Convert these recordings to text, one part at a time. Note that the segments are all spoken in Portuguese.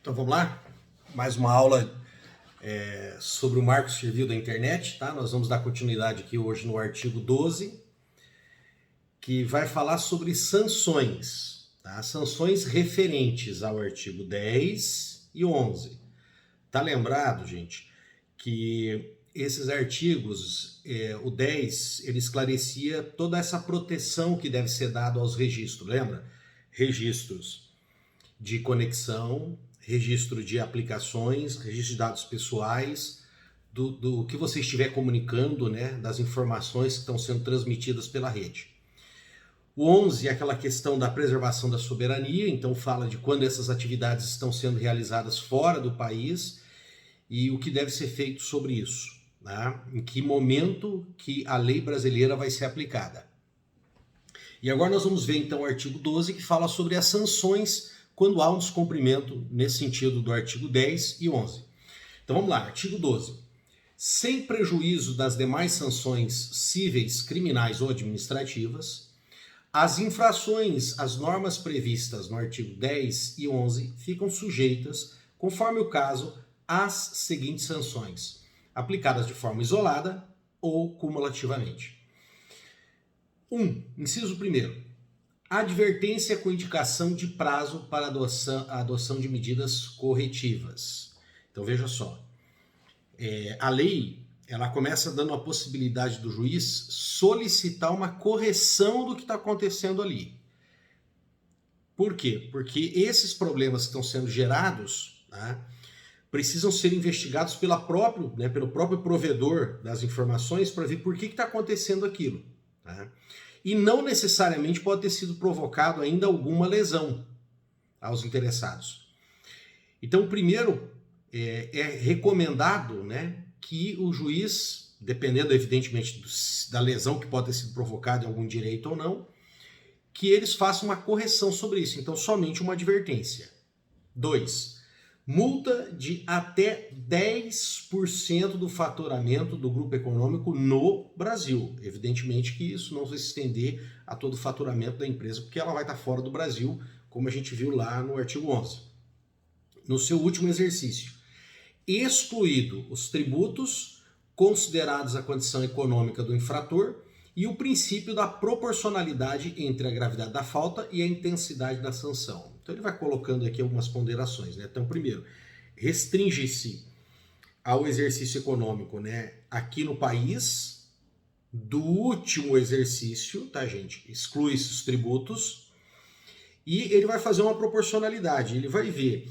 Então vamos lá? Mais uma aula sobre o marco civil da internet, tá? Nós vamos dar continuidade aqui hoje no artigo 12, que vai falar sobre sanções, tá? Sanções referentes ao artigo 10 e 11. Tá lembrado, gente, que esses artigos, o 10, ele esclarecia toda essa proteção que deve ser dada aos registros, lembra? Registros de conexão, registro de aplicações, registro de dados pessoais, do que você estiver comunicando, né, das informações que estão sendo transmitidas pela rede. O 11 é aquela questão da preservação da soberania, então fala de quando essas atividades estão sendo realizadas fora do país e o que deve ser feito sobre isso, né? Em que momento que a lei brasileira vai ser aplicada. E agora nós vamos ver então o artigo 12, que fala sobre as sanções quando há um descumprimento nesse sentido do artigo 10 e 11. Então vamos lá, artigo 12. Sem prejuízo das demais sanções cíveis, criminais ou administrativas, as infrações às normas previstas no artigo 10 e 11 ficam sujeitas, conforme o caso, às seguintes sanções, aplicadas de forma isolada ou cumulativamente. 1. Inciso 1º. Advertência com indicação de prazo para a adoção de medidas corretivas. Então veja só, a lei ela começa dando a possibilidade do juiz solicitar uma correção do que está acontecendo ali. Por quê? Porque esses problemas que estão sendo gerados, né, precisam ser investigados pelo próprio provedor das informações para ver por que está acontecendo aquilo. Né? E não necessariamente pode ter sido provocado ainda alguma lesão aos interessados. Então, primeiro, é recomendado, né, que o juiz, dependendo evidentemente da lesão que pode ter sido provocada em algum direito ou não, que eles façam uma correção sobre isso. Então, somente uma advertência. 2. Multa de até 10% do faturamento do grupo econômico no Brasil. Evidentemente que isso não vai se estender a todo o faturamento da empresa, porque ela vai estar fora do Brasil, como a gente viu lá no artigo 11. No seu último exercício, excluído os tributos considerados a condição econômica do infrator e o princípio da proporcionalidade entre a gravidade da falta e a intensidade da sanção. Então ele vai colocando aqui algumas ponderações, né? Então, primeiro, restringe-se ao exercício econômico, né, aqui no país do último exercício, tá, gente? Exclui-se os tributos e ele vai fazer uma proporcionalidade, ele vai ver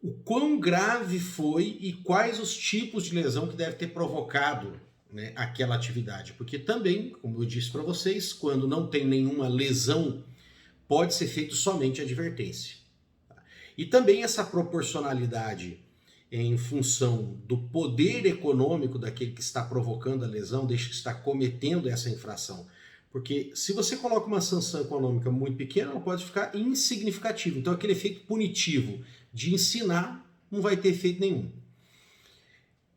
o quão grave foi e quais os tipos de lesão que deve ter provocado, né, aquela atividade. Porque também, como eu disse para vocês, quando não tem nenhuma lesão, pode ser feito somente advertência. E também essa proporcionalidade em função do poder econômico daquele que está provocando a lesão, deixa que está cometendo essa infração. Porque se você coloca uma sanção econômica muito pequena, ela pode ficar insignificativa. Então aquele efeito punitivo de ensinar não vai ter efeito nenhum.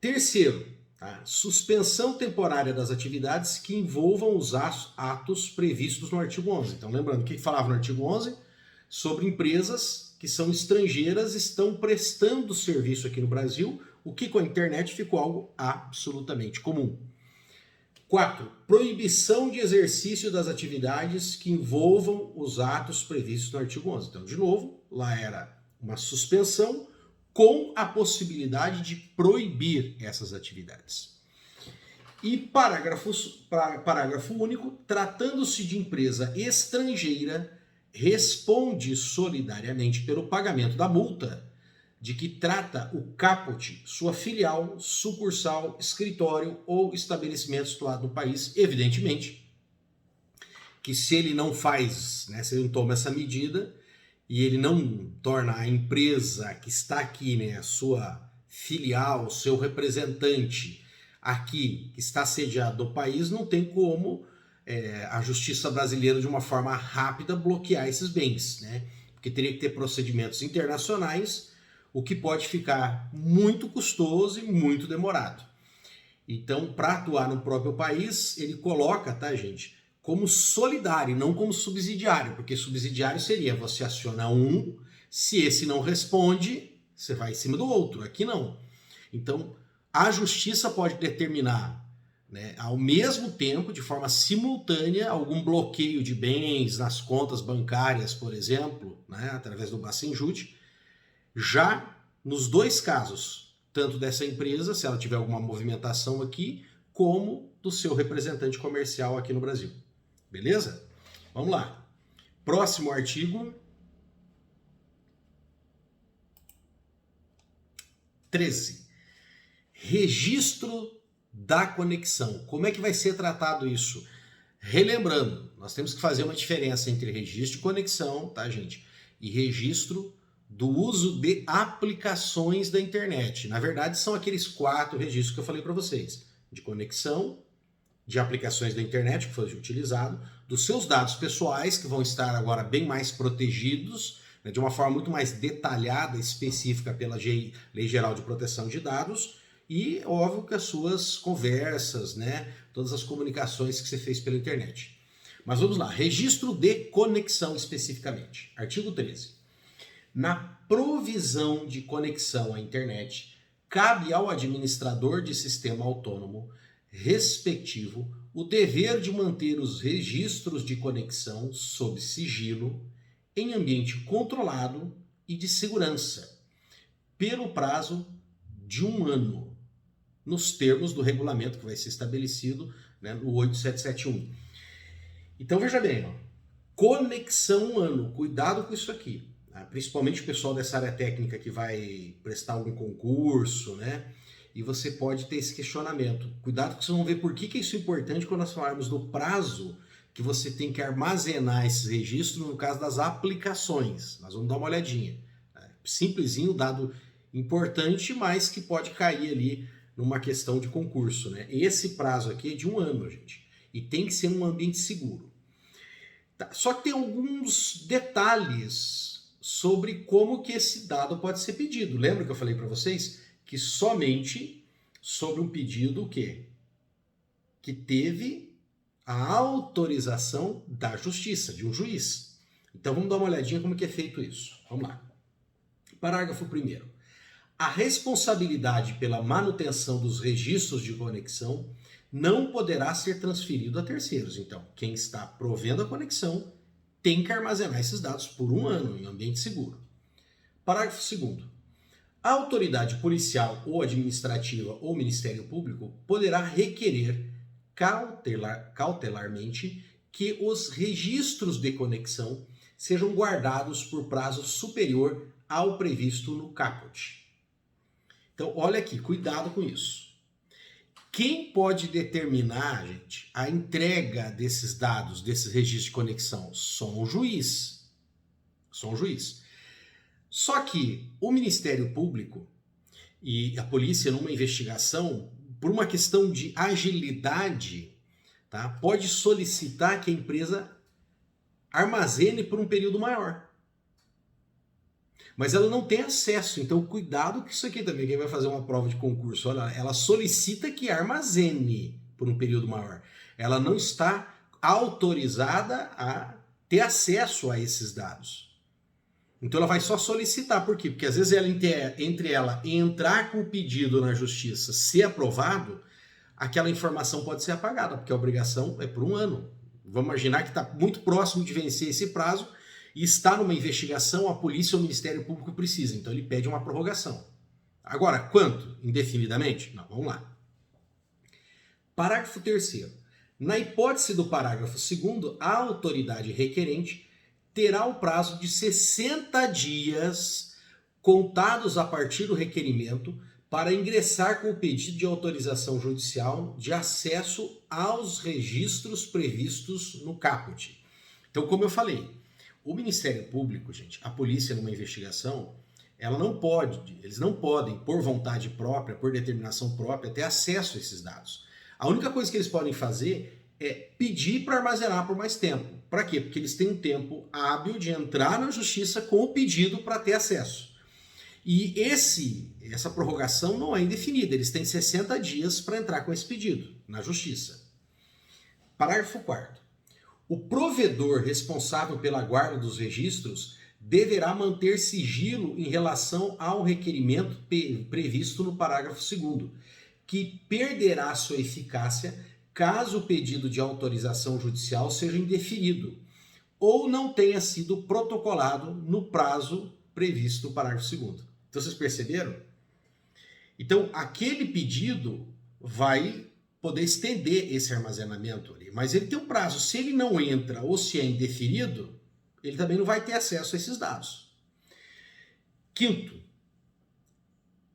Terceiro, tá? Suspensão temporária das atividades que envolvam os atos previstos no artigo 11. Então lembrando, o que falava no artigo 11? Sobre empresas que são estrangeiras, estão prestando serviço aqui no Brasil, o que com a internet ficou algo absolutamente comum. 4. Proibição de exercício das atividades que envolvam os atos previstos no artigo 11. Então, de novo, lá era uma suspensão com a possibilidade de proibir essas atividades. E parágrafo único, tratando-se de empresa estrangeira, responde solidariamente pelo pagamento da multa de que trata o caput, sua filial, sucursal, escritório ou estabelecimento situado no país, evidentemente, que se ele não faz, né, se ele não toma essa medida e ele não torna a empresa que está aqui, né, a sua filial, seu representante aqui, que está sediado no país, não tem como a justiça brasileira, de uma forma rápida, bloquear esses bens, né? Porque teria que ter procedimentos internacionais, o que pode ficar muito custoso e muito demorado. Então, para atuar no próprio país, ele coloca, tá, gente, como solidário, não como subsidiário, porque subsidiário seria você acionar um, Se esse não responde, você vai em cima do outro. Aqui não. Então, a justiça pode determinar, né, ao mesmo tempo, de forma simultânea, algum bloqueio de bens nas contas bancárias, por exemplo, né, através do Bacenjute, já nos dois casos, tanto dessa empresa, se ela tiver alguma movimentação aqui, como do seu representante comercial aqui no Brasil. Beleza? Vamos lá. Próximo artigo 13. Registro da conexão. Como é que vai ser tratado isso? Relembrando, nós temos que fazer uma diferença entre registro de conexão, tá, gente? E registro do uso de aplicações da internet. Na verdade, são aqueles 4 registros que eu falei para vocês. De conexão, de aplicações da internet que foi utilizado, dos seus dados pessoais, que vão estar agora bem mais protegidos, né, de uma forma muito mais detalhada, específica pela Lei Geral de Proteção de Dados, e, óbvio, que as suas conversas, né, todas as comunicações que você fez pela internet. Mas vamos lá, registro de conexão especificamente. Artigo 13. Na provisão de conexão à internet, cabe ao administrador de sistema autônomo respectivo o dever de manter os registros de conexão sob sigilo em ambiente controlado e de segurança, pelo prazo de 1 ano, nos termos do regulamento que vai ser estabelecido, né, no 8771. Então veja bem, ó, conexão 1 ano, cuidado com isso aqui. Principalmente o pessoal dessa área técnica que vai prestar algum concurso, né? E você pode ter esse questionamento. Cuidado que vocês vão ver por que isso é importante quando nós falarmos do prazo que você tem que armazenar esses registros no caso das aplicações. Nós vamos dar uma olhadinha. Simplesinho, dado importante, mas que pode cair ali numa questão de concurso, né? Esse prazo aqui é de 1 ano, gente. E tem que ser num ambiente seguro. Tá. Só que tem alguns detalhes sobre como que esse dado pode ser pedido. Lembra que eu falei para vocês que somente sobre um pedido o quê? Que teve a autorização da justiça, de um juiz. Então vamos dar uma olhadinha como que é feito isso. Vamos lá. Parágrafo 1º. A responsabilidade pela manutenção dos registros de conexão não poderá ser transferido a terceiros. Então, quem está provendo a conexão tem que armazenar esses dados por 1 ano em ambiente seguro. Parágrafo 2º. A autoridade policial ou administrativa ou Ministério Público poderá requerer cautelarmente que os registros de conexão sejam guardados por prazo superior ao previsto no caput. Então, olha aqui, cuidado com isso. Quem pode determinar, gente, a entrega desses dados, desses registros de conexão? Só um juiz. Só um juiz. Só que o Ministério Público e a polícia, numa investigação, por uma questão de agilidade, tá, pode solicitar que a empresa armazene por um período maior. Mas ela não tem acesso, então cuidado com isso aqui também. Quem vai fazer uma prova de concurso, olha, ela solicita que armazene por um período maior. Ela não está autorizada a ter acesso a esses dados. Então ela vai só solicitar. Por quê? Porque às vezes entre ela entrar com o pedido na justiça, ser aprovado, aquela informação pode ser apagada, porque a obrigação é por 1 ano. Vamos imaginar que está muito próximo de vencer esse prazo e está numa investigação, a polícia ou o Ministério Público precisa. Então ele pede uma prorrogação. Agora, quanto? Indefinidamente? Não, vamos lá. Parágrafo 3º. Na hipótese do parágrafo 2º, a autoridade requerente terá o prazo de 60 dias contados a partir do requerimento para ingressar com o pedido de autorização judicial de acesso aos registros previstos no caput. Então, como eu falei, o Ministério Público, gente, a polícia numa investigação, eles não podem, por vontade própria, por determinação própria, ter acesso a esses dados. A única coisa que eles podem fazer é pedir para armazenar por mais tempo. Para quê? Porque eles têm um tempo hábil de entrar na justiça com o pedido para ter acesso. E essa prorrogação não é indefinida, eles têm 60 dias para entrar com esse pedido na justiça. Parágrafo 4º. O provedor responsável pela guarda dos registros deverá manter sigilo em relação ao requerimento previsto no parágrafo 2º, que perderá sua eficácia caso o pedido de autorização judicial seja indeferido ou não tenha sido protocolado no prazo previsto no parágrafo 2º. Então vocês perceberam? Então aquele pedido vai poder estender esse armazenamento ali, mas ele tem um prazo. Se ele não entra ou se é indeferido, ele também não vai ter acesso a esses dados. Quinto,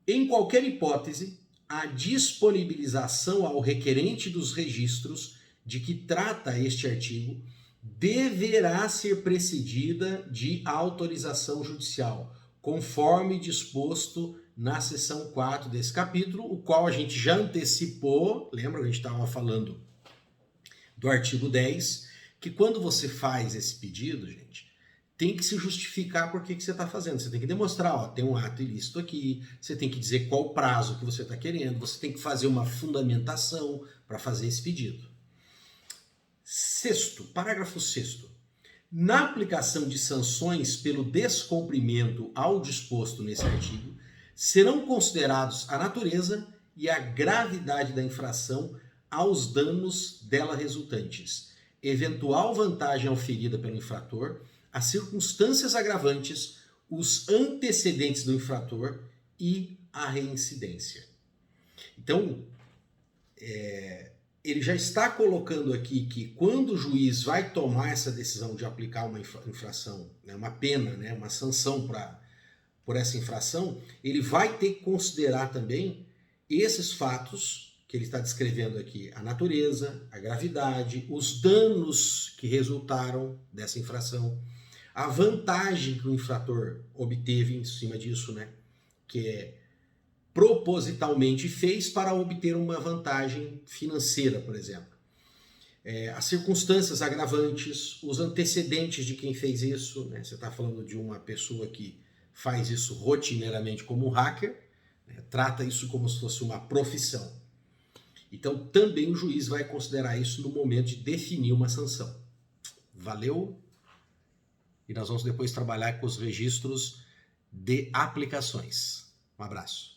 em qualquer hipótese, a disponibilização ao requerente dos registros de que trata este artigo deverá ser precedida de autorização judicial, conforme disposto na seção 4 desse capítulo, o qual a gente já antecipou, lembra que a gente estava falando do artigo 10, que quando você faz esse pedido, gente, tem que se justificar por que você está fazendo. Você tem que demonstrar, ó, tem um ato ilícito aqui, você tem que dizer qual o prazo que você está querendo, você tem que fazer uma fundamentação para fazer esse pedido. Sexto, parágrafo 6º. Na aplicação de sanções pelo descumprimento ao disposto nesse artigo, serão considerados a natureza e a gravidade da infração aos danos dela resultantes, eventual vantagem oferida pelo infrator, as circunstâncias agravantes, os antecedentes do infrator e a reincidência. Então, ele já está colocando aqui que quando o juiz vai tomar essa decisão de aplicar uma infração, né, uma pena, né, uma sanção por essa infração, ele vai ter que considerar também esses fatos que ele está descrevendo aqui, a natureza, a gravidade, os danos que resultaram dessa infração, a vantagem que o infrator obteve em cima disso, né, que é propositalmente fez para obter uma vantagem financeira, por exemplo. As circunstâncias agravantes, os antecedentes de quem fez isso, né? Você está falando de uma pessoa que faz isso rotineiramente como um hacker, né? Trata isso como se fosse uma profissão. Então também o juiz vai considerar isso no momento de definir uma sanção. Valeu? E nós vamos depois trabalhar com os registros de aplicações. Um abraço.